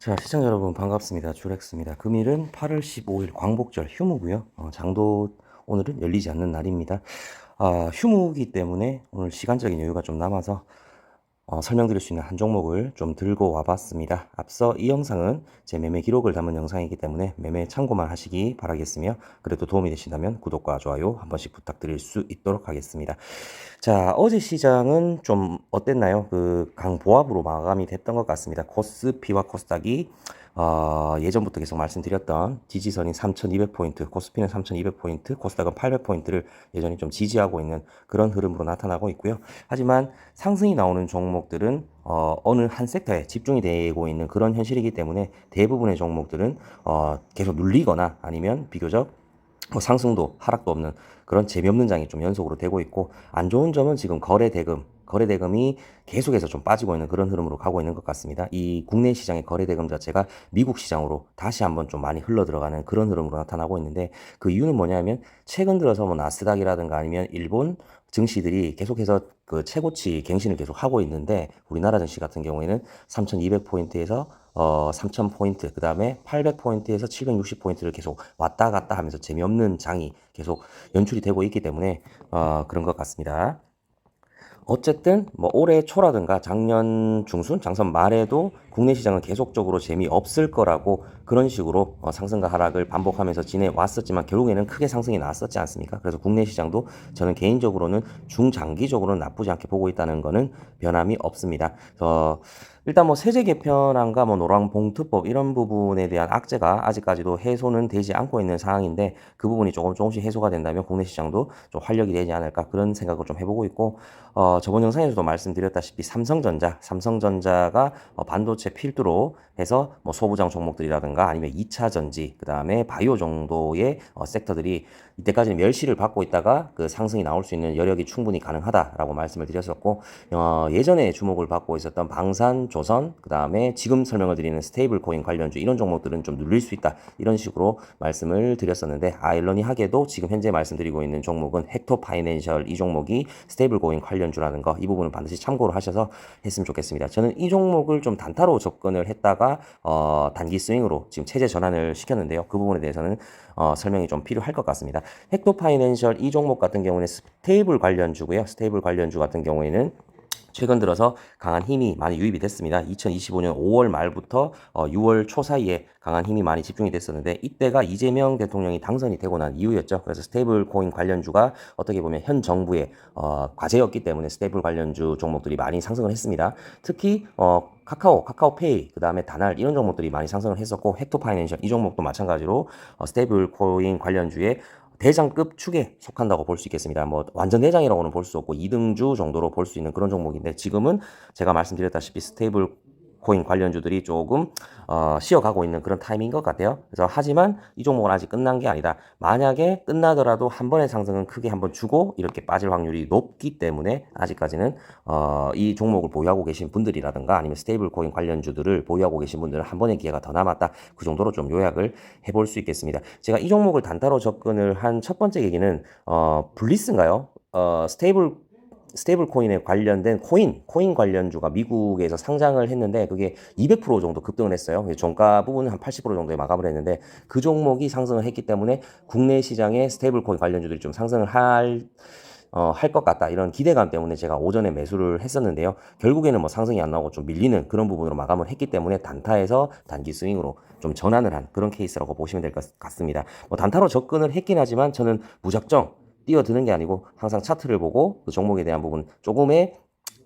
자, 시청자 여러분 반갑습니다. 주렉스입니다. 금일은 8월 15일 광복절 휴무고요. 장도 오늘은 열리지 않는 날입니다. 휴무이기 때문에 오늘 시간적인 여유가 좀 남아서 설명드릴 수 있는 한 종목을 좀 들고 와봤습니다. 앞서 이 영상은 제 매매 기록을 담은 영상이기 때문에 매매 참고만 하시기 바라겠으며, 그래도 도움이 되신다면 구독과 좋아요 한 번씩 부탁드릴 수 있도록 하겠습니다. 자, 어제 시장은 좀 어땠나요? 그 강보합으로 마감이 됐던 것 같습니다. 코스피와 코스닥이 예전부터 계속 말씀드렸던 지지선인 3200포인트, 코스피는 3200포인트, 코스닥은 800포인트를 여전히 좀 지지하고 있는 그런 흐름으로 나타나고 있고요. 하지만 상승이 나오는 종목들은 어느 한 섹터에 집중이 되고 있는 그런 현실이기 때문에 대부분의 종목들은 계속 눌리거나 아니면 비교적 상승도 하락도 없는 그런 재미없는 장이 좀 연속으로 되고 있고, 안 좋은 점은 지금 거래대금이 계속해서 좀 빠지고 있는 그런 흐름으로 가고 있는 것 같습니다. 이 국내 시장의 거래대금 자체가 미국 시장으로 다시 한번 좀 많이 흘러 들어가는 그런 흐름으로 나타나고 있는데, 그 이유는 뭐냐면 최근 들어서 뭐 나스닥이라든가 아니면 일본 증시들이 계속해서 그 최고치 갱신을 계속 하고 있는데, 우리나라 증시 같은 경우에는 3200포인트에서 3000포인트, 그 다음에 800포인트에서 760포인트를 계속 왔다 갔다 하면서 재미없는 장이 계속 연출이 되고 있기 때문에 그런 것 같습니다. 어쨌든 뭐 올해 초라든가 작년 중순, 장선 말에도 국내 시장은 계속적으로 재미없을 거라고 그런 식으로 상승과 하락을 반복하면서 지내왔었지만 결국에는 크게 상승이 나왔었지 않습니까? 그래서 국내 시장도 저는 개인적으로는 중장기적으로는 나쁘지 않게 보고 있다는 거는 변함이 없습니다. 일단 뭐 세제 개편안과 뭐 노란봉투법 이런 부분에 대한 악재가 아직까지도 해소는 되지 않고 있는 상황인데, 그 부분이 조금씩 해소가 된다면 국내 시장도 좀 활력이 되지 않을까 그런 생각을 좀 해보고 있고, 저번 영상에서도 말씀드렸다시피 삼성전자가 반도체 필두로 해서 뭐 소부장 종목들이라든가 아니면 2차 전지, 그 다음에 바이오 정도의 섹터들이 이때까지는 멸시를 받고 있다가 그 상승이 나올 수 있는 여력이 충분히 가능하다라고 말씀을 드렸었고, 예전에 주목을 받고 있었던 방산조선, 그 다음에 지금 설명을 드리는 스테이블 코인 관련주 이런 종목들은 좀 눌릴 수 있다, 이런 식으로 말씀을 드렸었는데, 아이러니하게도 지금 현재 말씀드리고 있는 종목은 헥토 파이낸셜, 이 종목이 스테이블 코인 관련주라는 거, 이 부분은 반드시 참고를 하셔서 했으면 좋겠습니다. 저는 이 종목을 좀 단타로 접근을 했다가 단기 스윙으로 지금 체제 전환을 시켰는데요. 그 부분에 대해서는 설명이 좀 필요할 것 같습니다. 헥토 파이낸셜 이 종목 같은 경우는 스테이블 관련주고요. 스테이블 관련주 같은 경우에는 최근 들어서 강한 힘이 많이 유입이 됐습니다. 2025년 5월 말부터 6월 초 사이에 강한 힘이 많이 집중이 됐었는데, 이때가 이재명 대통령이 당선이 되고 난 이후였죠. 그래서 스테이블 코인 관련주가 어떻게 보면 현 정부의 과제였기 때문에 스테이블 관련주 종목들이 많이 상승을 했습니다. 특히 카카오페이, 그 다음에 다날 이런 종목들이 많이 상승을 했었고, 헥토 파이낸셜 이 종목도 마찬가지로 스테이블 코인 관련주의 대장급 축에 속한다고 볼 수 있겠습니다. 뭐 완전 대장이라고는 볼 수 없고 2등주 정도로 볼 수 있는 그런 종목인데, 지금은 제가 말씀드렸다시피 스테이블 코인 관련주들이 조금 쉬어가고 있는 그런 타이밍인 것 같아요. 그래서 하지만 이 종목은 아직 끝난 게 아니다. 만약에 끝나더라도 한 번의 상승은 크게 한번 주고 이렇게 빠질 확률이 높기 때문에, 아직까지는 이 종목을 보유하고 계신 분들이라든가 아니면 스테이블 코인 관련주들을 보유하고 계신 분들은 한 번의 기회가 더 남았다, 그 정도로 좀 요약을 해볼 수 있겠습니다. 제가 이 종목을 단타로 접근을 한 첫 번째 계기는 블리스인가요? 스테이블 코인에 관련된 코인 관련주가 미국에서 상장을 했는데, 그게 200% 정도 급등을 했어요. 종가 부분은 한 80% 정도에 마감을 했는데, 그 종목이 상승을 했기 때문에 국내 시장의 스테이블 코인 관련주들이 좀 상승을 할 것 같다, 이런 기대감 때문에 제가 오전에 매수를 했었는데요. 결국에는 뭐 상승이 안 나오고 좀 밀리는 그런 부분으로 마감을 했기 때문에 단타에서 단기 스윙으로 좀 전환을 한 그런 케이스라고 보시면 될 것 같습니다. 뭐 단타로 접근을 했긴 하지만 저는 무작정 뛰어드는 게 아니고 항상 차트를 보고 그 종목에 대한 부분 조금의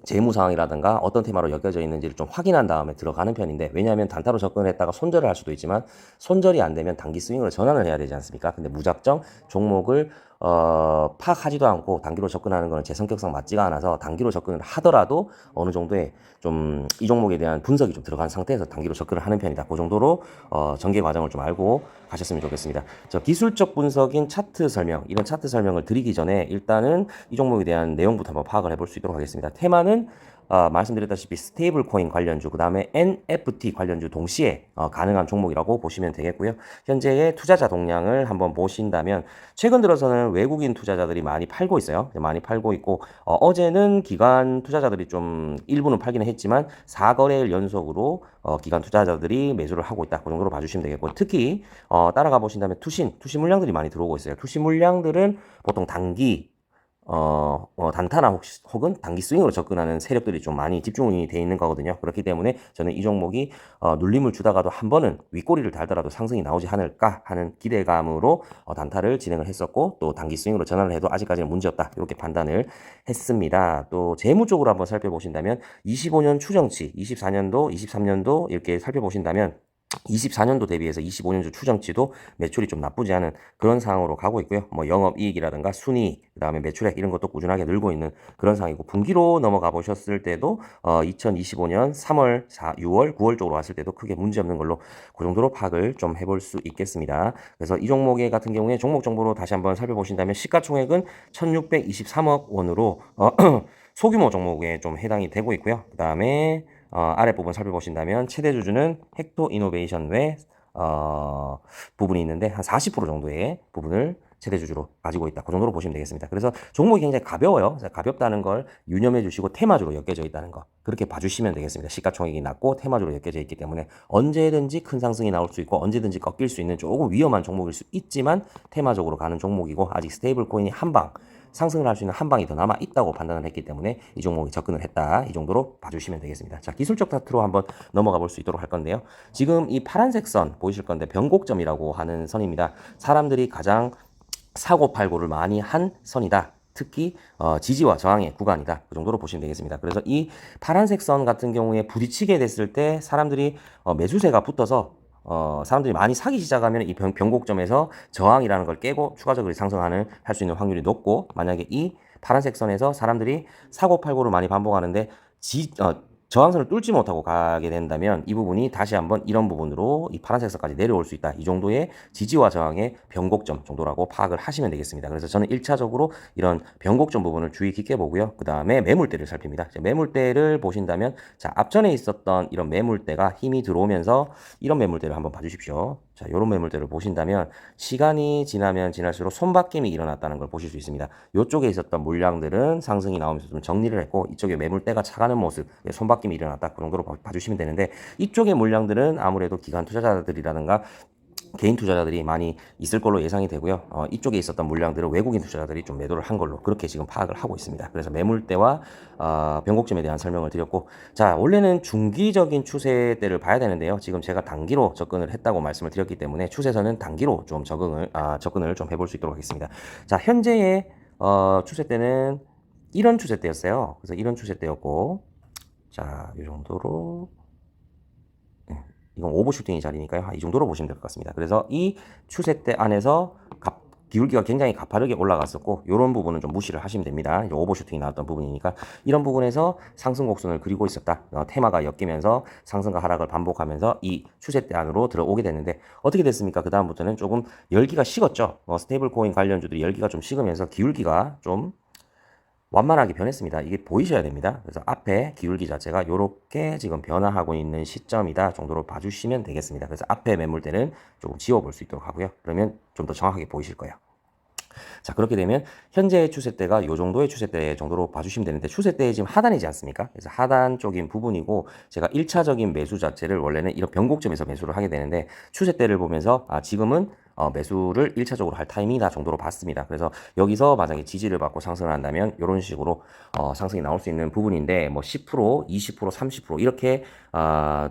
재무 상황이라든가 어떤 테마로 엮여져 있는지를 좀 확인한 다음에 들어가는 편인데, 왜냐하면 단타로 접근을 했다가 손절을 할 수도 있지만, 손절이 안 되면 단기 스윙으로 전환을 해야 되지 않습니까? 근데 무작정 종목을 파악하지도 않고 단기로 접근하는 거는 제 성격상 맞지가 않아서, 단기로 접근을 하더라도 어느 정도의 좀 이 종목에 대한 분석이 좀 들어간 상태에서 단기로 접근을 하는 편이다. 그 정도로 전개 과정을 좀 알고 가셨으면 좋겠습니다. 기술적 분석인 차트 설명, 이런 차트 설명을 드리기 전에 일단은 이 종목에 대한 내용부터 한번 파악을 해볼 수 있도록 하겠습니다. 테마는 말씀드렸다시피 스테이블 코인 관련주, 그 다음에 NFT 관련주 동시에 가능한 종목이라고 보시면 되겠고요. 현재의 투자자 동향을 한번 보신다면 최근 들어서는 외국인 투자자들이 많이 팔고 있어요. 많이 팔고 있고 어제는 기관 투자자들이 좀 일부는 팔기는 했지만 4거래일 연속으로 기관 투자자들이 매수를 하고 있다. 그 정도로 봐주시면 되겠고, 특히 따라가 보신다면 투신 물량들이 많이 들어오고 있어요. 투신 물량들은 보통 단기 단타나 혹은 단기 스윙으로 접근하는 세력들이 좀 많이 집중이 돼 있는 거거든요. 그렇기 때문에 저는 이 종목이 눌림을 주다가도 한 번은 윗꼬리를 달더라도 상승이 나오지 않을까 하는 기대감으로 단타를 진행을 했었고, 또 단기 스윙으로 전환을 해도 아직까지는 문제없다, 이렇게 판단을 했습니다. 또 재무 쪽으로 한번 살펴보신다면 25년 추정치, 24년도, 23년도 이렇게 살펴보신다면 24년도 대비해서 25년도 추정치도 매출이 좀 나쁘지 않은 그런 상황으로 가고 있고요. 뭐 영업이익이라든가 순이익, 그다음에 매출액 이런 것도 꾸준하게 늘고 있는 그런 상황이고, 분기로 넘어가 보셨을 때도 2025년 3월, 4, 6월, 9월 쪽으로 왔을 때도 크게 문제없는 걸로 그 정도로 파악을 좀 해볼 수 있겠습니다. 그래서 이 종목의 같은 경우에 종목 정보로 다시 한번 살펴보신다면 시가총액은 1623억 원으로 소규모 종목에 좀 해당이 되고 있고요. 그 다음에 아랫부분 살펴보신다면 최대 주주는 헥토 이노베이션 외 부분이 있는데 한 40% 정도의 부분을 최대 주주로 가지고 있다. 그 정도로 보시면 되겠습니다. 그래서 종목이 굉장히 가벼워요. 가볍다는 걸 유념해 주시고 테마주로 엮여져 있다는 거, 그렇게 봐주시면 되겠습니다. 시가총액이 낮고 테마주로 엮여져 있기 때문에 언제든지 큰 상승이 나올 수 있고 언제든지 꺾일 수 있는 조금 위험한 종목일 수 있지만 테마적으로 가는 종목이고, 아직 스테이블 코인이 한방 상승을 할 수 있는 한 방이 더 남아 있다고 판단을 했기 때문에 이 종목이 접근을 했다, 이 정도로 봐주시면 되겠습니다. 자, 기술적 차트로 한번 넘어가 볼 수 있도록 할 건데요. 지금 이 파란색 선 보이실 건데 변곡점이라고 하는 선입니다. 사람들이 가장 사고팔고를 많이 한 선이다. 특히 지지와 저항의 구간이다. 그 정도로 보시면 되겠습니다. 그래서 이 파란색 선 같은 경우에 부딪히게 됐을 때 사람들이 매수세가 붙어서 사람들이 많이 사기 시작하면 이 변곡점에서 저항이라는 걸 깨고 추가적으로 상승하는 할 수 있는 확률이 높고, 만약에 이 파란색 선에서 사람들이 사고팔고를 많이 반복하는데 저항선을 뚫지 못하고 가게 된다면 이 부분이 다시 한번 이런 부분으로 이 파란색 선까지 내려올 수 있다. 이 정도의 지지와 저항의 변곡점 정도라고 파악을 하시면 되겠습니다. 그래서 저는 1차적으로 이런 변곡점 부분을 주의 깊게 보고요. 그 다음에 매물대를 살핍니다. 매물대를 보신다면, 자, 앞전에 있었던 이런 매물대가 힘이 들어오면서 이런 매물대를 한번 봐주십시오. 자, 이런 매물대를 보신다면 시간이 지나면 지날수록 손바뀜이 일어났다는 걸 보실 수 있습니다. 이쪽에 있었던 물량들은 상승이 나오면서 좀 정리를 했고, 이쪽에 매물대가 차가는 모습, 손바뀜이 일어났다, 그 정도로 봐주시면 되는데, 이쪽의 물량들은 아무래도 기관 투자자들이라든가 개인 투자자들이 많이 있을 걸로 예상이 되고요. 이쪽에 있었던 물량들은 외국인 투자자들이 좀 매도를 한 걸로 그렇게 지금 파악을 하고 있습니다. 그래서 매물대와 변곡점에 대한 설명을 드렸고, 자, 원래는 중기적인 추세대를 봐야 되는데요. 지금 제가 단기로 접근을 했다고 말씀을 드렸기 때문에 추세선은 단기로 좀 접근을 좀 해볼 수 있도록 하겠습니다. 자, 현재의 추세대는 이런 추세대였어요. 그래서 이런 추세대였고, 자, 이 정도로, 이건 오버슈팅이 자리니까요. 이 정도로 보시면 될 것 같습니다. 그래서 이 추세대 안에서 기울기가 굉장히 가파르게 올라갔었고, 이런 부분은 좀 무시를 하시면 됩니다. 이제 오버슈팅이 나왔던 부분이니까 이런 부분에서 상승 곡선을 그리고 있었다. 테마가 엮이면서 상승과 하락을 반복하면서 이 추세대 안으로 들어오게 됐는데, 어떻게 됐습니까? 그 다음부터는 조금 열기가 식었죠. 스테이블 코인 관련주들이 열기가 좀 식으면서 기울기가 좀 완만하게 변했습니다. 이게 보이셔야 됩니다. 그래서 앞에 기울기 자체가 이렇게 지금 변화하고 있는 시점이다 정도로 봐주시면 되겠습니다. 그래서 앞에 매물대는 조금 지워볼 수 있도록 하고요. 그러면 좀 더 정확하게 보이실 거예요. 자, 그렇게 되면 현재의 추세대가 이 정도의 추세대 정도로 봐주시면 되는데, 추세대의 지금 하단이지 않습니까? 그래서 하단 쪽인 부분이고, 제가 1차적인 매수 자체를 원래는 이런 변곡점에서 매수를 하게 되는데, 추세대를 보면서 지금은 매수를 1차적으로 할 타이밍이다 정도로 봤습니다. 그래서 여기서 만약에 지지를 받고 상승을 한다면 이런 식으로 상승이 나올 수 있는 부분인데, 뭐 10%, 20%, 30% 이렇게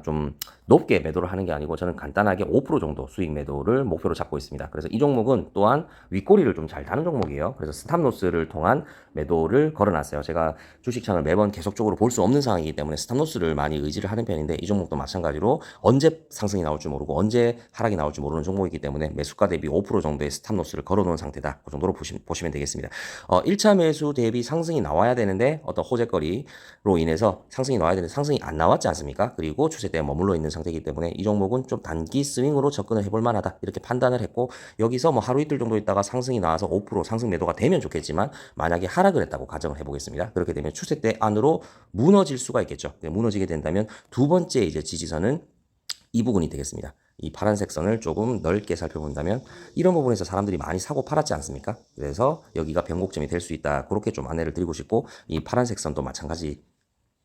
좀 높게 매도를 하는 게 아니고, 저는 간단하게 5% 정도 수익 매도를 목표로 잡고 있습니다. 그래서 이 종목은 또한 윗꼬리를 좀 잘 다는 종목이에요. 그래서 스탑로스를 통한 매도를 걸어놨어요. 제가 주식창을 매번 계속적으로 볼 수 없는 상황이기 때문에 스탑로스를 많이 의지를 하는 편인데, 이 종목도 마찬가지로 언제 상승이 나올지 모르고 언제 하락이 나올지 모르는 종목이기 때문에 매수가 대비 5% 정도의 스탑로스를 걸어놓은 상태다. 그 정도로 보시면 되겠습니다. 1차 매수 대비 상승이 나와야 되는데 어떤 호재거리로 인해서 상승이 나와야 되는데 상승이 안 나왔지 않습니까? 그리고 추세대에 머물러 있는 상태이기 때문에 이 종목은 좀 단기 스윙으로 접근을 해볼 만하다 이렇게 판단을 했고, 여기서 뭐 하루 이틀 정도 있다가 상승이 나와서 5% 상승 매도가 되면 좋겠지만, 만약에 하락을 했다고 가정을 해보겠습니다. 그렇게 되면 추세대 안으로 무너질 수가 있겠죠. 무너지게 된다면 두 번째 이제 지지선은 이 부분이 되겠습니다. 이 파란색 선을 조금 넓게 살펴본다면 이런 부분에서 사람들이 많이 사고 팔았지 않습니까? 그래서 여기가 변곡점이 될 수 있다. 그렇게 좀 안내를 드리고 싶고, 이 파란색 선도 마찬가지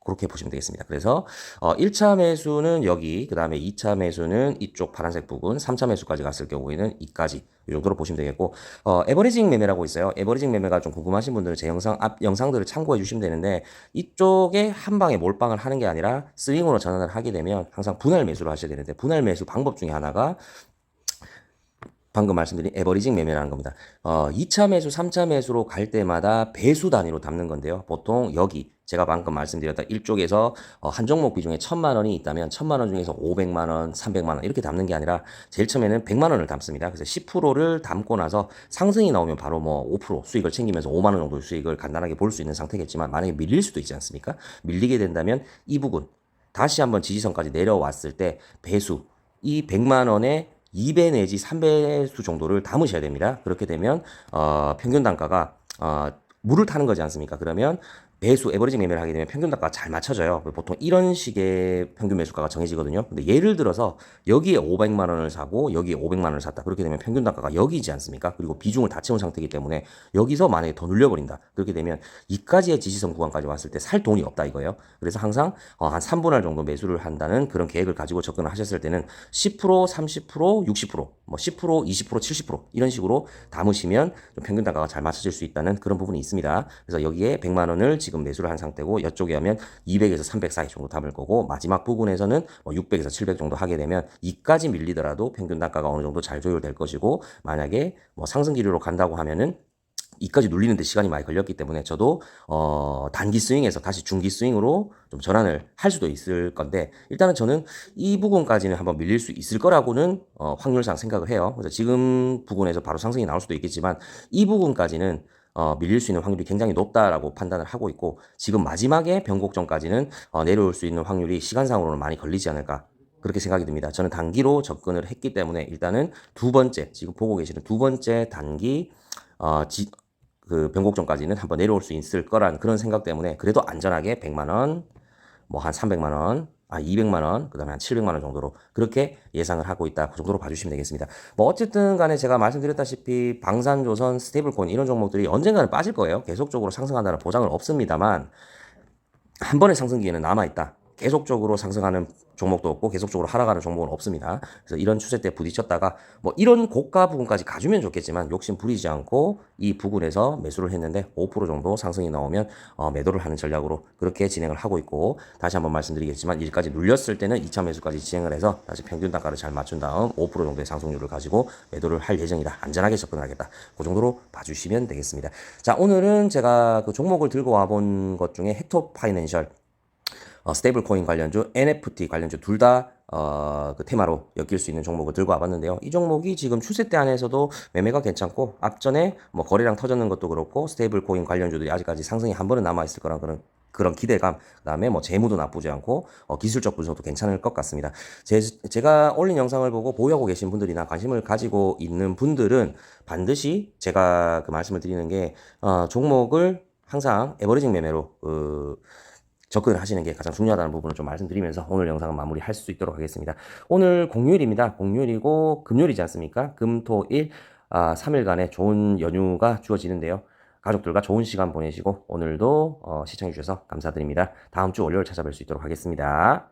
그렇게 보시면 되겠습니다. 그래서 1차 매수는 여기, 그 다음에 2차 매수는 이쪽 파란색 부분, 3차 매수까지 갔을 경우에는 이까지, 이 정도로 보시면 되겠고, 에버리징 매매라고 있어요. 에버리징 매매가 좀 궁금하신 분들은 제 앞 영상들을 참고해 주시면 되는데, 이쪽에 한 방에 몰빵을 하는 게 아니라 스윙으로 전환을 하게 되면 항상 분할 매수를 하셔야 되는데, 분할 매수 방법 중에 하나가 방금 말씀드린 에버리징 매매라는 겁니다. 2차 매수, 3차 매수로 갈 때마다 배수 단위로 담는 건데요. 보통 여기 제가 방금 말씀드렸던 일쪽에서 한 종목 비중에 1,000만 원이 있다면 1,000만 원 중에서 500만 원, 300만 원 이렇게 담는 게 아니라 제일 처음에는 100만 원을 담습니다. 그래서 10%를 담고 나서 상승이 나오면 바로 뭐 5% 수익을 챙기면서 5만 원 정도의 수익을 간단하게 볼 수 있는 상태겠지만, 만약에 밀릴 수도 있지 않습니까? 밀리게 된다면 이 부분 다시 한번 지지선까지 내려왔을 때 배수, 이 100만 원에 2배 내지 3배수 정도를 담으셔야 됩니다. 그렇게 되면 평균 단가가 물을 타는 거지 않습니까? 그러면 배수 에버리징 매매를 하게 되면 평균 단가가 잘 맞춰져요. 보통 이런 식의 평균 매수가가 정해지거든요. 근데 예를 들어서 여기에 500만 원을 사고 여기에 500만 원을 샀다. 그렇게 되면 평균 단가가 여기지 않습니까? 그리고 비중을 다 채운 상태이기 때문에 여기서 만약에 더 눌려버린다. 그렇게 되면 이까지의 지지선 구간까지 왔을 때 살 돈이 없다 이거예요. 그래서 항상 한 3분할 정도 매수를 한다는 그런 계획을 가지고 접근을 하셨을 때는 10%, 30%, 60%, 뭐 10%, 20%, 70% 이런 식으로 담으시면 좀 평균 단가가 잘 맞춰질 수 있다는 그런 부분이 있습니다. 그래서 여기에 100만 원을 지금 매수를 한 상태고, 이쪽에 하면 200에서 300 사이 정도 담을 거고, 마지막 부분에서는 600에서 700 정도 하게 되면 이까지 밀리더라도 평균 단가가 어느 정도 잘 조율될 것이고, 만약에 뭐 상승 기류로 간다고 하면은 이까지 눌리는데 시간이 많이 걸렸기 때문에 저도 단기 스윙에서 다시 중기 스윙으로 좀 전환을 할 수도 있을 건데, 일단은 저는 이 부분까지는 한번 밀릴 수 있을 거라고는 확률상 생각을 해요. 그래서 지금 부분에서 바로 상승이 나올 수도 있겠지만, 이 부분까지는 밀릴 수 있는 확률이 굉장히 높다라고 판단을 하고 있고, 지금 마지막에 변곡점까지는 내려올 수 있는 확률이 시간상으로는 많이 걸리지 않을까, 그렇게 생각이 듭니다. 저는 단기로 접근을 했기 때문에 일단은 두 번째, 지금 보고 계시는 두 번째 단기 그 변곡점까지는 한번 내려올 수 있을 거란 그런 생각 때문에, 그래도 안전하게 100만 원, 뭐 한 300만 원, 200만 원, 그 다음에 한 700만 원 정도로 그렇게 예상을 하고 있다. 그 정도로 봐주시면 되겠습니다. 뭐 어쨌든 간에 제가 말씀드렸다시피 방산조선, 스테이블코인 이런 종목들이 언젠가는 빠질 거예요. 계속적으로 상승한다는 보장은 없습니다만, 한 번의 상승 기회는 남아있다. 계속적으로 상승하는 종목도 없고 계속적으로 하락하는 종목은 없습니다. 그래서 이런 추세 때 부딪혔다가 뭐 이런 고가 부분까지 가주면 좋겠지만, 욕심 부리지 않고 이 부분에서 매수를 했는데 5% 정도 상승이 나오면 매도를 하는 전략으로 그렇게 진행을 하고 있고, 다시 한번 말씀드리겠지만 여기까지 눌렸을 때는 2차 매수까지 진행을 해서 다시 평균 단가를 잘 맞춘 다음 5% 정도의 상승률을 가지고 매도를 할 예정이다. 안전하게 접근을 하겠다. 그 정도로 봐주시면 되겠습니다. 자, 오늘은 제가 그 종목을 들고 와본 것 중에 헥토 파이낸셜, 스테이블 코인 관련주, NFT 관련주 둘 다 그 테마로 엮일 수 있는 종목을 들고 와봤는데요. 이 종목이 지금 추세대 안에서도 매매가 괜찮고, 앞전에 뭐 거래량 터졌는 것도 그렇고, 스테이블 코인 관련주들이 아직까지 상승이 한 번은 남아있을 거란 그런 기대감, 그다음에 뭐 재무도 나쁘지 않고 기술적 분석도 괜찮을 것 같습니다. 제가 올린 영상을 보고 보유하고 계신 분들이나 관심을 가지고 있는 분들은 반드시 제가 그 말씀을 드리는 게 종목을 항상 에버리징 매매로 접근을 하시는 게 가장 중요하다는 부분을 좀 말씀드리면서 오늘 영상은 마무리할 수 있도록 하겠습니다. 오늘 공휴일입니다. 공휴일이고 금요일이지 않습니까? 금, 토, 일 3일간의 좋은 연휴가 주어지는데요. 가족들과 좋은 시간 보내시고 오늘도 시청해 주셔서 감사드립니다. 다음 주 월요일 찾아뵐 수 있도록 하겠습니다.